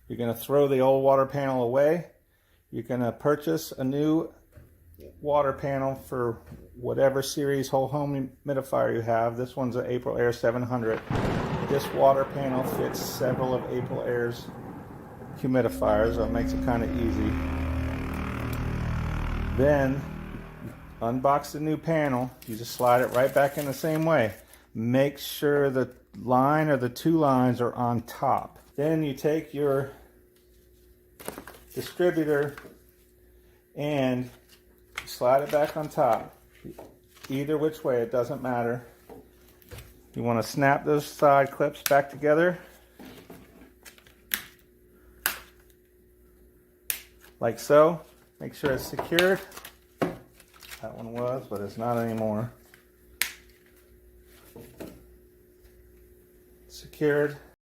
You're going to throw the old water panel away. You're going to purchase a new water panel for whatever series whole home humidifier you have. This one's an April Air 700. This water panel fits several of April Air's humidifiers, so it makes it kind of easy. Then unbox the new panel. You just slide it right back in the same way. Make sure the line or the two lines are on top. Then you take your distributor and slide it back on top. Either which way, it doesn't matter. You want to snap those side clips back together like so. Make sure it's secured. That one was, but it's not anymore. Secured.